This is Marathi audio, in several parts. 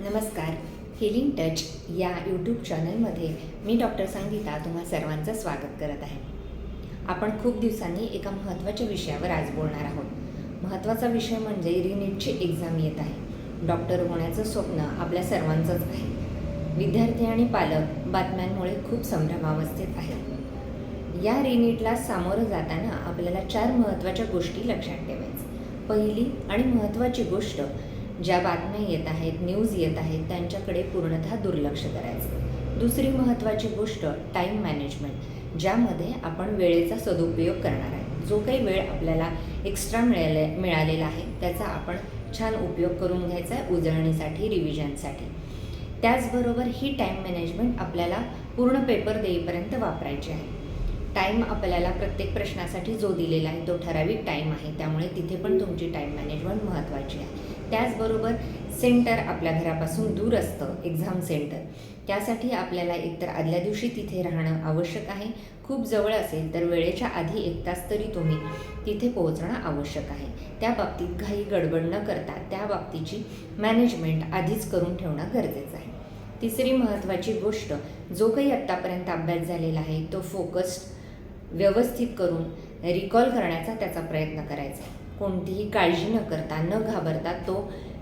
नमस्कार. हिलिंग टच या यूट्यूब चॅनलमध्ये मी डॉक्टर संगीता तुम्हा सर्वांचं स्वागत करत आहे. आपण खूप दिवसांनी एका महत्त्वाच्या विषयावर आज बोलणार आहोत. महत्त्वाचा विषय म्हणजे रिनीटची एक्झाम येत आहे. डॉक्टर होण्याचं स्वप्न आपल्या सर्वांचंच आहे. विद्यार्थी आणि पालक बातम्यांमुळे खूप संभ्रमावस्थेत आहेत. या रिनीटला सामोरं जाताना आपल्याला 4 महत्त्वाच्या गोष्टी लक्षात ठेवायच्या. पहिली आणि महत्त्वाची गोष्ट, ज्या बातम्या येत आहेत, न्यूज येत आहेत, त्यांच्याकडे पूर्णतः दुर्लक्ष करायचं. दुसरी महत्त्वाची गोष्ट टाईम मॅनेजमेंट, ज्यामध्ये आपण वेळेचा सदुपयोग करणार आहे. जो काही वेळ आपल्याला एक्स्ट्रा मिळालेला आहे त्याचा आपण छान उपयोग करून घ्यायचा आहे उजळणीसाठी, रिव्हिजनसाठी. त्याचबरोबर ही टाईम मॅनेजमेंट आपल्याला पूर्ण पेपर देईपर्यंत वापरायची आहे. टाईम आपल्याला प्रत्येक प्रश्नासाठी जो दिलेला आहे तो ठराविक टाईम आहे, त्यामुळे तिथे पण तुमची टाईम मॅनेजमेंट महत्त्वाची आहे. त्याचबरोबर सेंटर आपल्या घरापासून दूर असतं, एक्झाम सेंटर. त्यासाठी आपल्याला एकतर आदल्या दिवशी तिथे राहणं आवश्यक आहे. खूप जवळ असेल तर वेळेच्या आधी 1 तास तरी तुम्ही तिथे पोहोचणं आवश्यक आहे. त्या बाबतीत घाई गडबड न करता त्या बाबतीची मॅनेजमेंट आधीच करून ठेवणं गरजेचं आहे. तिसरी महत्त्वाची गोष्ट, जो काही आत्तापर्यंत अभ्यास झालेला आहे तो फोकस्ड व्यवस्थित करून रिकॉल करण्याचा त्याचा प्रयत्न करायचा आहे. कोणतीही काळजी न करता, न घाबरता तो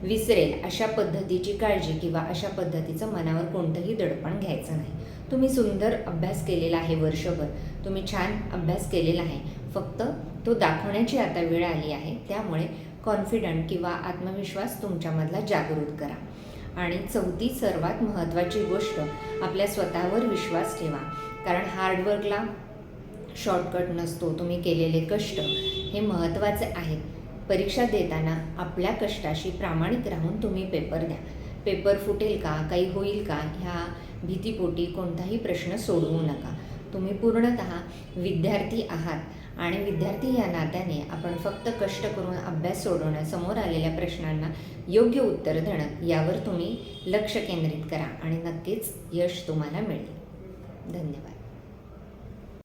विसरेल अशा पद्धतीची काळजी किंवा अशा पद्धतीचं मनावर कोणतंही दडपण घ्यायचं नाही. तुम्ही सुंदर अभ्यास केलेला आहे, वर्षभर तुम्ही छान अभ्यास केलेला आहे, फक्त तो दाखवण्याची आता वेळ आली आहे. त्यामुळे कॉन्फिडंट किंवा आत्मविश्वास तुमच्यामधला जागृत करा. आणि चौथी सर्वात महत्त्वाची गोष्ट, आपल्या स्वतःवर विश्वास ठेवा. कारण हार्डवर्कला शॉर्टकट नसतो. तुम्ही केलेले कष्ट हे महत्त्वाचे आहेत. परीक्षा देताना आपल्या कष्टाशी प्रामाणिक राहून तुम्ही पेपर द्या. पेपर फुटेल का, काही होईल का, ह्या भीतीपोटी कोणताही प्रश्न सोडवू नका. तुम्ही पूर्णतः विद्यार्थी आहात आणि विद्यार्थी या नात्याने आपण फक्त कष्ट करून अभ्यास सोडवणं, समोर आलेल्या प्रश्नांना योग्य उत्तर देणं, यावर तुम्ही लक्ष केंद्रित करा आणि नक्कीच यश तुम्हाला मिळेल. धन्यवाद.